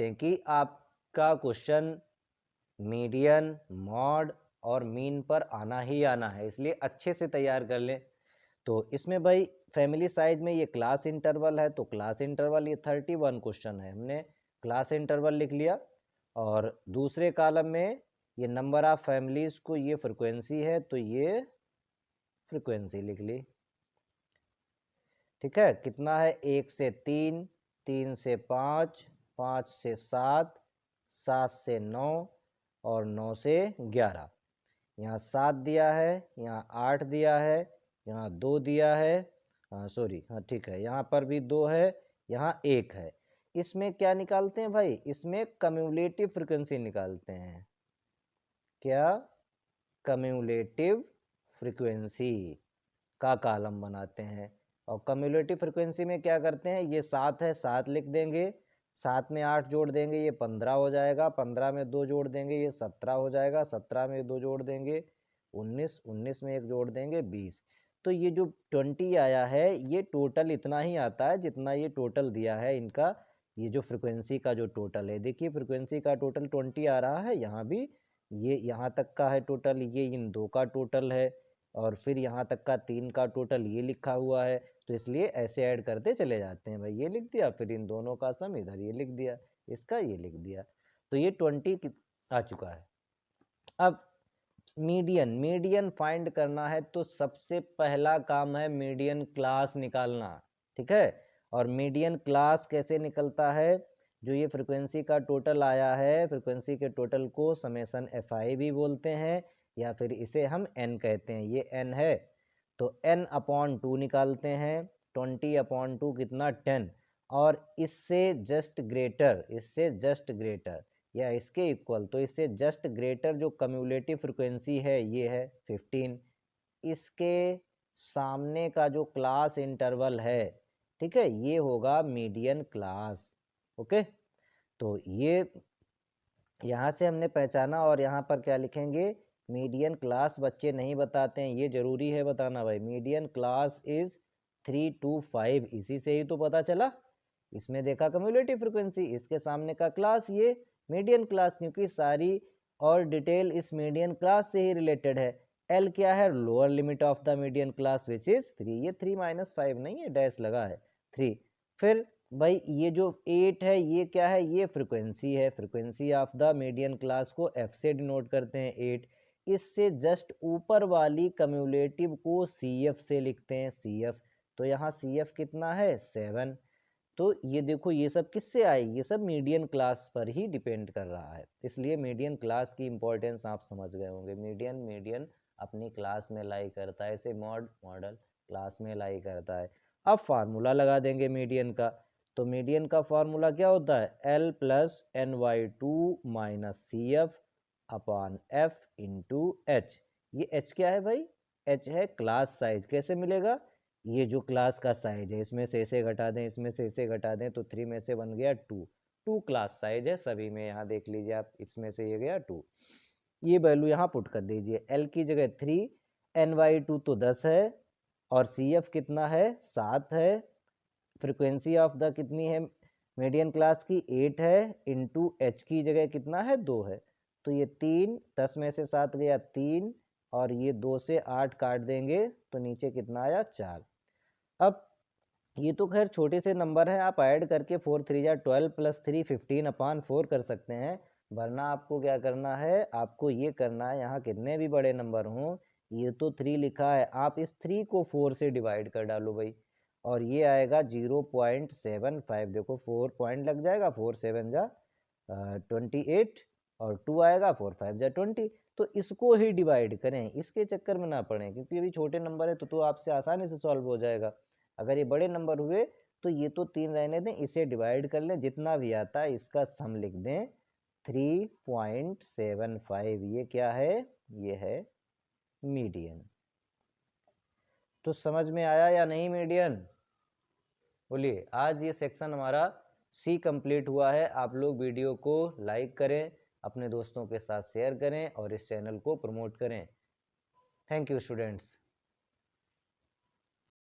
जानते हैं कि आपका क्वेश्चन मीडियन, मॉड और मीन पर आना ही आना है, इसलिए अच्छे से तैयार कर लें। तो इसमें भाई फैमिली साइज में ये क्लास इंटरवल है, तो क्लास इंटरवल ये 31 क्वेश्चन है, हमने क्लास इंटरवल लिख लिया। और दूसरे कॉलम में ये नंबर ऑफ फैमिलीज को ये फ्रिक्वेंसी है, तो ये फ्रिक्वेंसी लिख ली। ठीक है, कितना है 1 से 3, 3 से 5, 5 से 7, 7 से 9 और 9 से 11। यहाँ 7 दिया है, यहाँ 8 दिया है, यहाँ 2 दिया है, सॉरी हाँ ठीक है, यहाँ पर भी 2 है, यहाँ 1 है। इसमें क्या निकालते हैं भाई, इसमें कम्युलेटिव फ्रिक्वेंसी निकालते हैं। क्या? कम्युलेटिव फ्रिक्वेंसी का कॉलम बनाते हैं। और कम्युलेटिव फ्रिक्वेंसी में क्या करते हैं, ये 7 है, 7 लिख देंगे, 7 में 8 जोड़ देंगे, ये 15 हो जाएगा, 15 में 2 जोड़ देंगे, ये 17 हो जाएगा, 17 में 2 जोड़ देंगे 19, 19 में 1 जोड़ देंगे 20। तो ये जो 20 आया है, ये टोटल इतना ही आता है जितना ये टोटल दिया है इनका, ये जो फ्रिक्वेंसी का जो टोटल है। देखिए फ्रिक्वेंसी का टोटल 20 आ रहा है, यहाँ भी ये यहाँ तक का है टोटल, ये इन दो का टोटल है, और फिर यहाँ तक का 3 का टोटल ये लिखा हुआ है। तो इसलिए ऐसे ऐड करते चले जाते हैं भाई, ये लिख दिया, फिर इन दोनों का सम इधर ये लिख दिया, इसका ये लिख दिया, तो ये 20 आ चुका है। अब मीडियन फाइंड करना है, तो सबसे पहला काम है मीडियन क्लास निकालना। ठीक है, और मीडियन क्लास कैसे निकलता है, जो ये फ्रिक्वेंसी का टोटल आया है, फ्रिक्वेंसी के टोटल को समेसन FI भी बोलते हैं, या फिर इसे हम n कहते हैं, ये n है, तो n/2 निकालते हैं। 20/2 कितना 10, और इससे जस्ट ग्रेटर या इसके इक्वल, तो इससे जस्ट ग्रेटर जो कम्युलेटिव फ्रिक्वेंसी है ये है 15, इसके सामने का जो क्लास इंटरवल है, ठीक है, ये होगा मीडियन क्लास। ओके, तो ये यहाँ से हमने पहचाना, और यहाँ पर क्या लिखेंगे, मीडियन क्लास बच्चे नहीं बताते हैं, ये जरूरी है बताना भाई, मीडियन क्लास इज 3 to 5, इसी से ही तो पता चला। इसमें देखा कम्युलेटिव फ्रिक्वेंसी, इसके सामने का क्लास ये मीडियन क्लास, क्योंकि सारी और डिटेल इस मीडियन क्लास से ही रिलेटेड है। एल क्या है, lower limit of the median class which is 3, ये 3 - 5 नहीं है, डैश लगा है 3। फिर भाई ये जो 8 है, ये क्या है, ये फ्रिक्वेंसी है, frequency of the median class को F से डिनोट करते हैं 8। इससे जस्ट ऊपर वाली कम्युलेटिव को CF से लिखते हैं, CF, तो यहाँ CF कितना है 7। तो ये देखो ये सब किससे आई, ये सब मीडियन क्लास पर ही डिपेंड कर रहा है, इसलिए मीडियन क्लास की इंपॉर्टेंस आप समझ गए होंगे। मीडियन अपनी क्लास में लाई करता है, ऐसे मॉडल क्लास में लाई करता है। अब फार्मूला लगा देंगे मीडियन का, तो मीडियन का फार्मूला क्या होता है, L + NY2 - CF/F × H। ये H क्या है भाई, H है क्लास साइज। कैसे मिलेगा, ये जो क्लास का साइज है, इसमें से इसे घटा दें, इसमें से इसे घटा दें, तो 3 में से बन गया 2 क्लास साइज है सभी में, यहाँ देख लीजिए आप, इसमें से ये गया 2, ये वैल्यू यहाँ पुट कर दीजिए। L की जगह 3, NY2 तो 10 है, और CF कितना है 7 है, फ्रिक्वेंसी ऑफ द कितनी है मीडियन क्लास की 8 है, इंटू H की जगह कितना है 2 है, तो ये 3, 10 में से 7 गया 3, और ये 2 से 8 काट देंगे, तो नीचे कितना आया 4। अब ये तो खैर छोटे से नंबर है, आप ऐड करके 4 3 जा 12 + 3 15/4 कर सकते हैं, वरना आपको क्या करना है, आपको ये करना है, यहाँ कितने भी बड़े नंबर हों, ये तो 3 लिखा है, आप इस 3 को 4 से डिवाइड कर डालो भाई, और ये आएगा 0.75। देखो 4 पॉइंट लग जाएगा, 4 7 जा 28, और 2 आएगा, 4 5 जा 20। तो इसको ही डिवाइड करें, इसके चक्कर में ना पड़ें, क्योंकि अभी छोटे नंबर है तो आपसे आसानी से सॉल्व हो जाएगा। अगर ये बड़े नंबर हुए तो ये तो 3 रहने दें, इसे डिवाइड कर लें, जितना भी आता है इसका सम लिख दें 3.75। ये क्या है, ये है मीडियन। तो समझ में आया या नहीं मीडियन, बोलिए। आज ये सेक्शन हमारा C कंप्लीट हुआ है। आप लोग वीडियो को लाइक करें, अपने दोस्तों के साथ शेयर करें, और इस चैनल को प्रमोट करें। Thank you students.